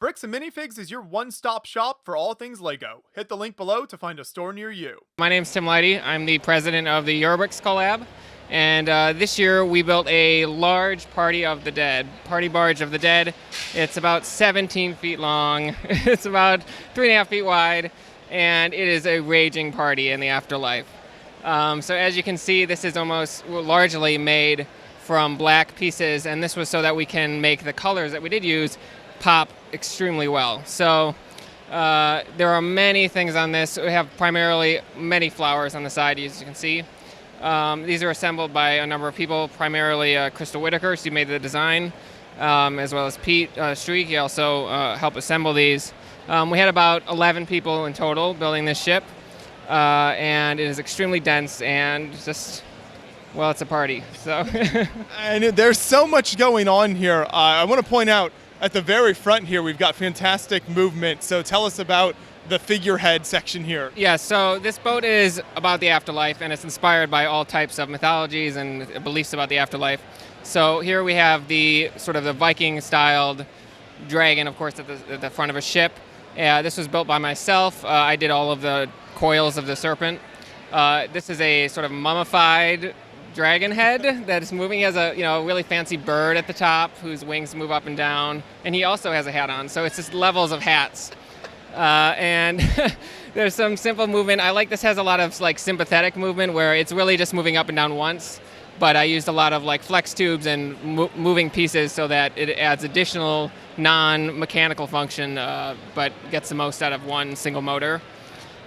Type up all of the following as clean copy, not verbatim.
Bricks and Minifigs is your one-stop shop for all things LEGO. Hit the link below to find a store near you. My name's Tim Lydy. I'm the president of the Eurobricks collab. And this year we built a large Party Barge of the Dead. It's about 17 feet long. It's about 3.5 feet wide. And it is a raging party in the afterlife. So as you can see, this is almost largely made from black pieces. And this was so that we can make the colors that we did use pop extremely well. So there are many things on this. We have primarily many flowers on the side, as you can see. These are assembled by a number of people, primarily Crystal Whitaker, she made the design, as well as Pete Streak, he also helped assemble these. We had about 11 people in total building this ship, and it is extremely dense and just, well, it's a party. So. And there's so much going on here. I want to point out, at the very front here, we've got fantastic movement. So tell us about the figurehead section here. Yeah, so this boat is about the afterlife, and it's inspired by all types of mythologies and beliefs about the afterlife. So here we have the sort of the Viking-styled dragon, of course, at the front of a ship. This was built by myself. I did all of the coils of the serpent. This is a sort of mummified dragon head that is moving. He has a really fancy bird at the top whose wings move up and down, and he also has a hat on. So it's just levels of hats. And there's some simple movement. I like this has a lot of like sympathetic movement where it's really just moving up and down once, but I used a lot of like flex tubes and moving pieces so that it adds additional non-mechanical function, but gets the most out of one single motor.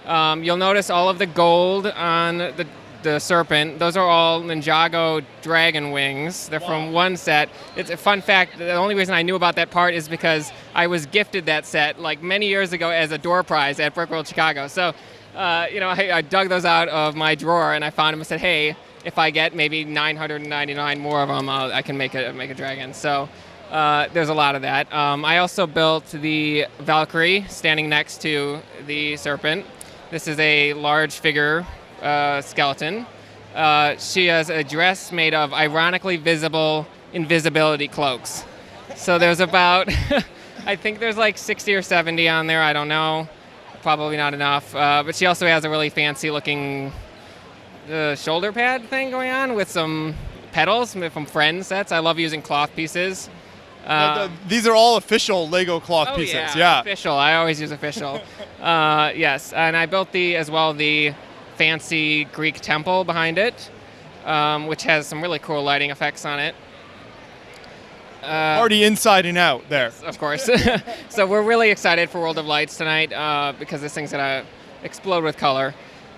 You'll notice all of the gold on the serpent. Those are all Ninjago dragon wings. They're from one set. It's a fun fact. The only reason I knew about that part is because I was gifted that set like many years ago as a door prize at Brickworld Chicago. So, I dug those out of my drawer and I found them and said, hey, if I get maybe 999 more of them, I can make a dragon. So there's a lot of that. I also built the Valkyrie standing next to the serpent. This is a large figure skeleton. She has a dress made of ironically visible invisibility cloaks. So there's about, I think there's like 60 or 70 on there, I don't know. Probably not enough. But she also has a really fancy looking shoulder pad thing going on with some pedals from Friends sets. I love using cloth pieces. These are all official LEGO cloth pieces. Yeah, official. I always use official. Yes, and I built the fancy Greek temple behind it, which has some really cool lighting effects on it. Party inside and out there. Yes, of course. So we're really excited for World of Lights tonight because this thing's going to explode with color.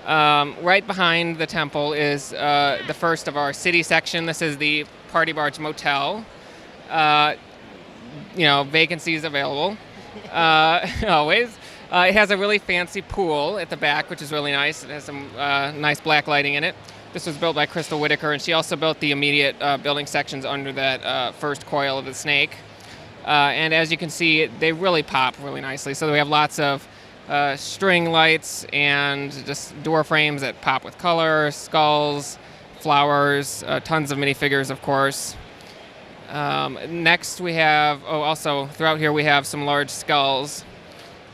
Right behind the temple is the first of our city section. This is the Party Barge Motel. Vacancies available, always. It has a really fancy pool at the back, which is really nice. It has some nice black lighting in it. This was built by Crystal Whitaker, and she also built the immediate building sections under that first coil of the snake. And as you can see, they really pop really nicely. So we have lots of string lights and just door frames that pop with color, skulls, flowers, tons of minifigures, of course. Next we have, also throughout here we have some large skulls.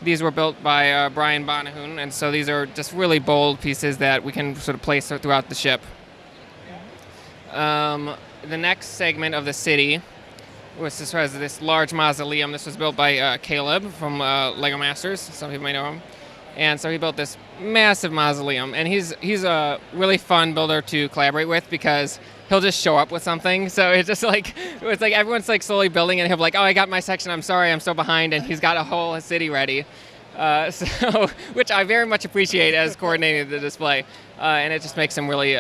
These were built by Brian Bonahun, and so these are just really bold pieces that we can sort of place throughout the ship. The next segment of the city has this large mausoleum. This was built by Caleb from LEGO Masters. Some people may know him. And so he built this massive mausoleum, and he's a really fun builder to collaborate with because he'll just show up with something. So it's like everyone's like slowly building, and he'll be like, "Oh, I got my section. I'm sorry, I'm so behind," and he's got a whole city ready. Which I very much appreciate as coordinating the display, and it just makes some really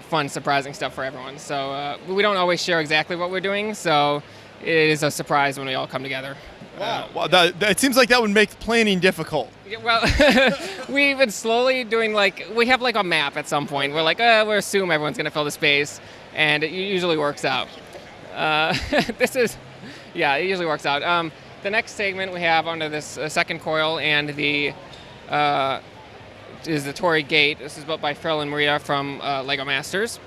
fun, surprising stuff for everyone. So we don't always share exactly what we're doing, so it is a surprise when we all come together. Wow, it seems like that would make planning difficult. Yeah, well, we've been slowly doing we have like a map at some point. We're like, we assume everyone's going to fill the space, and it usually works out. It usually works out. The next segment we have under this second coil and is the Tori gate. This is built by Phil and Maria from LEGO Masters,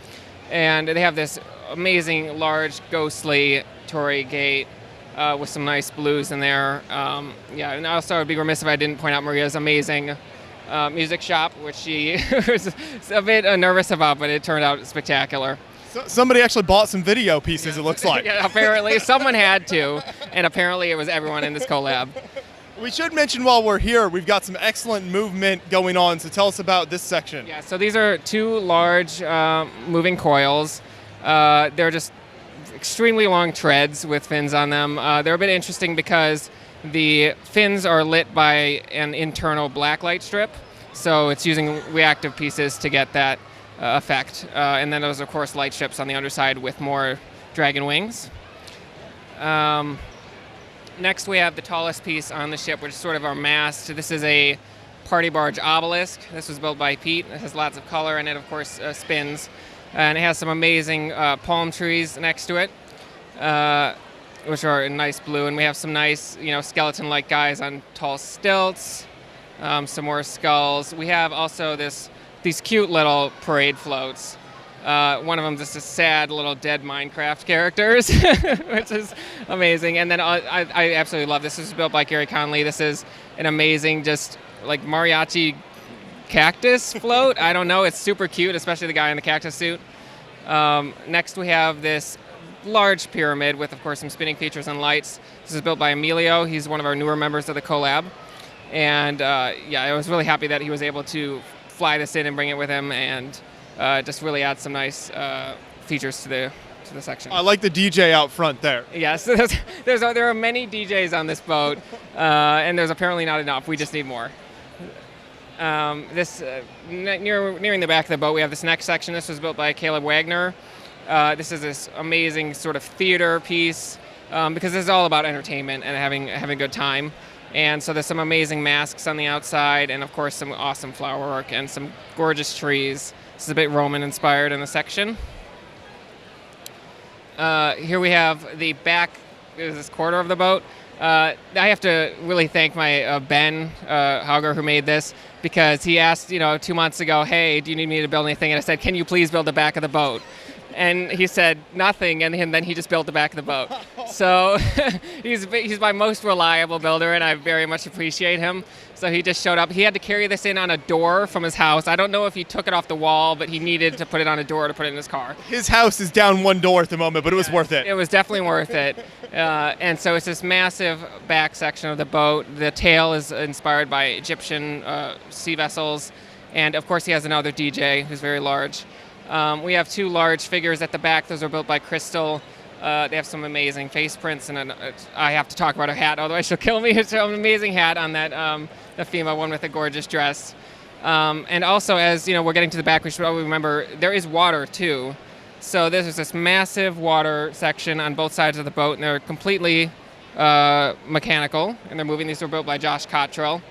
and they have this amazing large ghostly Tori gate with some nice blues in there. Yeah, and also I'd be remiss if I didn't point out Maria's amazing music shop, which she was a bit nervous about, but it turned out spectacular. So somebody actually bought some video pieces, it looks like. Yeah, apparently someone had to, and apparently it was everyone in this collab. We should mention while we're here, we've got some excellent movement going on, so tell us about this section. Yeah, so these are two large moving coils. They're just extremely long treads with fins on them. They're a bit interesting because the fins are lit by an internal black light strip, so it's using reactive pieces to get that effect. And then there's, of course, light strips on the underside with more dragon wings. Next, we have the tallest piece on the ship, which is sort of our mast. This is a party barge Obelisk. This was built by Pete. It has lots of color, and it, of course, spins. And it has some amazing palm trees next to it, which are in nice blue. And we have some nice, skeleton-like guys on tall stilts, some more skulls. We have also these cute little parade floats. One of them just a sad little dead Minecraft characters, which is amazing. And then I absolutely love this. This is built by Gary Conley. This is an amazing, just like mariachi cactus float. I don't know. It's super cute, especially the guy in the cactus suit. Next, we have this large pyramid with, of course, some spinning features and lights. This is built by Emilio. He's one of our newer members of the collab. And I was really happy that he was able to fly this in and bring it with him, and just really add some nice features to the section. I like the DJ out front there. Yes, there are many DJs on this boat, and there's apparently not enough. We just need more. Nearing the back of the boat, we have this next section. This was built by Caleb Wagner. This is this amazing sort of theater piece because this is all about entertainment and having a good time. And so there's some amazing masks on the outside, and of course some awesome flower work and some gorgeous trees. This is a bit Roman inspired in the section. Here we have the back, this quarter of the boat. I have to really thank my Ben Hauger, who made this, because he asked 2 months ago, hey, do you need me to build anything? And I said, can you please build the back of the boat? And he said nothing, and then he just built the back of the boat. So he's my most reliable builder, and I very much appreciate him. So he just showed up. He had to carry this in on a door from his house. I don't know if he took it off the wall, but he needed to put it on a door to put it in his car. His house is down one door at the moment, but it was worth it. It was definitely worth it. And so it's this massive back section of the boat. The tail is inspired by Egyptian sea vessels. And, of course, he has another DJ who's very large. We have two large figures at the back. Those are built by Crystal. They have some amazing face prints, and I have to talk about her hat, otherwise she'll kill me. It's an amazing hat on that the female one with a gorgeous dress. And also, as we're getting to the back, we should probably remember there is water too. So there's this massive water section on both sides of the boat, and they're completely mechanical, and they're moving. These were built by Josh Cottrell,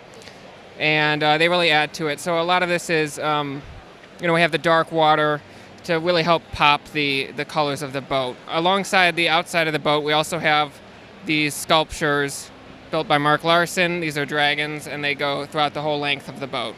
and they really add to it. So a lot of this is, we have the dark water to really help pop the colors of the boat. Alongside the outside of the boat, we also have these sculptures built by Mark Larson. These are dragons, and they go throughout the whole length of the boat.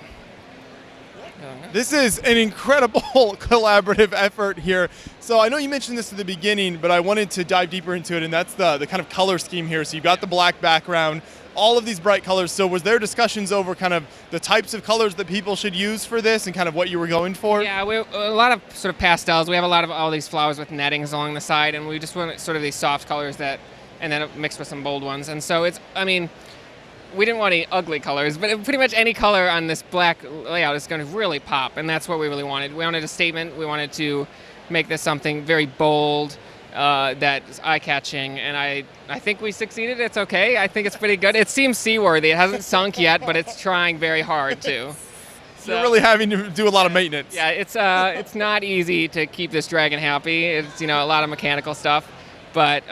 This is an incredible collaborative effort here. So I know you mentioned this at the beginning, but I wanted to dive deeper into it, and that's the kind of color scheme here. So you've got the black background, all of these bright colors. So was there discussions over kind of the types of colors that people should use for this and kind of what you were going for? Yeah, a lot of sort of pastels. We have a lot of all these flowers with nettings along the side, and we just want sort of these soft colors and then mixed with some bold ones. And so we didn't want any ugly colors, but pretty much any color on this black layout is going to really pop, and that's what we really wanted. We wanted a statement. We wanted to make this something very bold, that's eye-catching, and I think we succeeded. It's okay. I think it's pretty good. It seems seaworthy. It hasn't sunk yet, but it's trying very hard to. So you're really having to do a lot of maintenance. Yeah, it's not easy to keep this dragon happy. It's a lot of mechanical stuff, but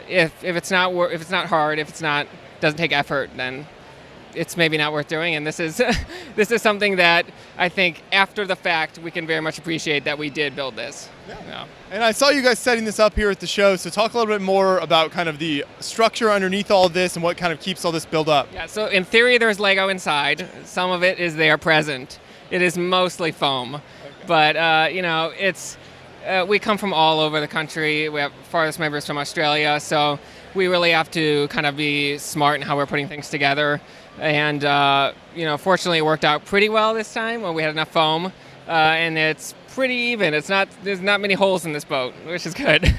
if it's not hard, if it's not doesn't take effort, then it's maybe not worth doing. And this is something that I think after the fact we can very much appreciate that we did build this. Yeah. And I saw you guys setting this up here at the show, so talk a little bit more about kind of the structure underneath all of this and what kind of keeps all this built up. Yeah, so in theory there's Lego inside. Some of it is there present. It is mostly foam. Okay. But we come from all over the country. We have farthest members from Australia, so we really have to kind of be smart in how we're putting things together. And fortunately, it worked out pretty well this time when we had enough foam, and it's pretty even. There's not many holes in this boat, which is good.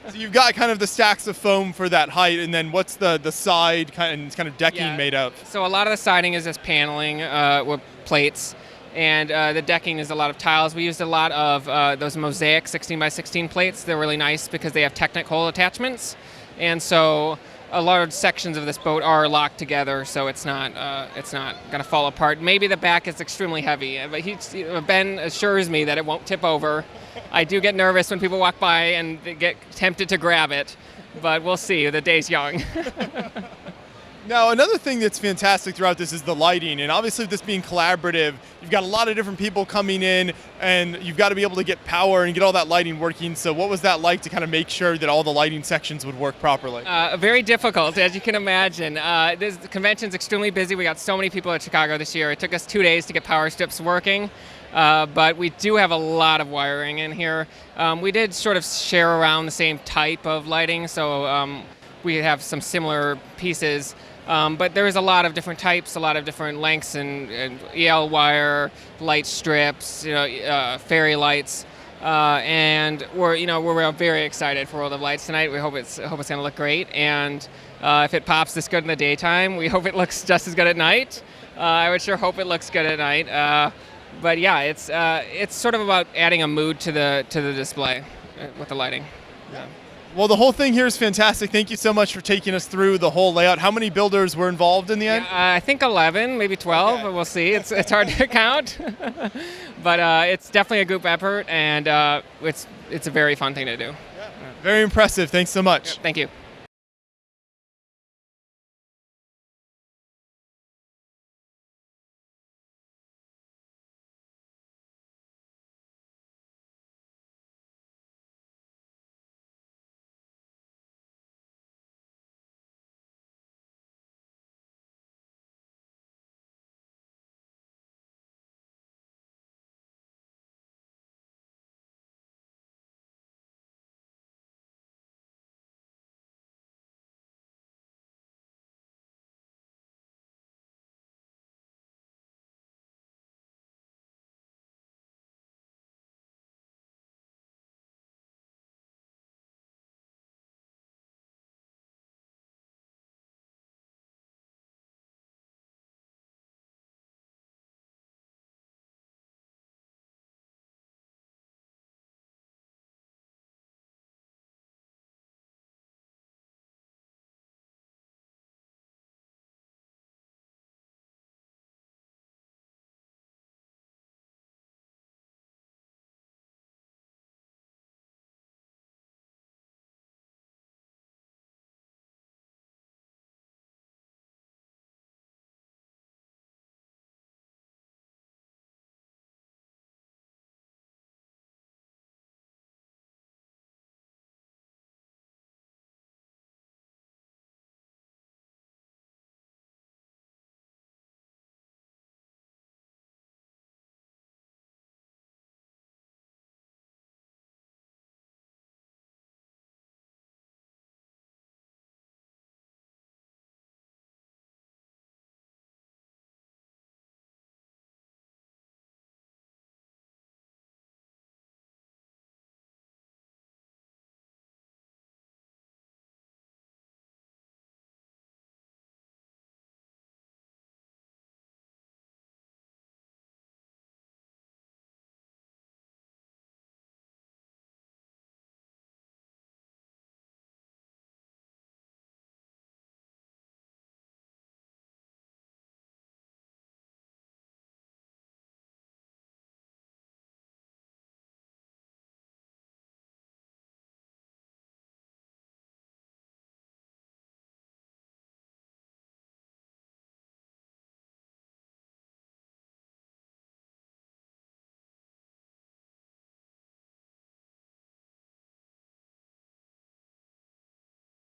So you've got kind of the stacks of foam for that height, and then what's the side kind of decking made of? So a lot of the siding is just paneling with plates, and the decking is a lot of tiles. We used a lot of those mosaic 16 by 16 plates. They're really nice because they have Technic-hole attachments, and so a large sections of this boat are locked together, so it's not going to fall apart. Maybe the back is extremely heavy, but Ben assures me that it won't tip over. I do get nervous when people walk by and they get tempted to grab it, but we'll see. The day's young. Now, another thing that's fantastic throughout this is the lighting, and obviously with this being collaborative, you've got a lot of different people coming in, and you've got to be able to get power and get all that lighting working. So what was that like to kind of make sure that all the lighting sections would work properly? Very difficult, as you can imagine. The convention's extremely busy. We got so many people at Chicago this year. It took us 2 days to get power strips working, but we do have a lot of wiring in here. We did sort of share around the same type of lighting, so we have some similar pieces. But there's a lot of different types, a lot of different lengths, and EL wire, light strips, fairy lights, and we're very excited for World of Lights tonight. We hope it's going to look great, and if it pops this good in the daytime, we hope it looks just as good at night. I would sure hope it looks good at night. But yeah, it's sort of about adding a mood to the display with the lighting. Yeah. Well, the whole thing here is fantastic. Thank you so much for taking us through the whole layout. How many builders were involved in the end? I think 11, maybe 12. Okay. We'll see. It's hard to count, but it's definitely a group effort, and it's a very fun thing to do. Yeah. Very impressive. Thanks so much. Thank you.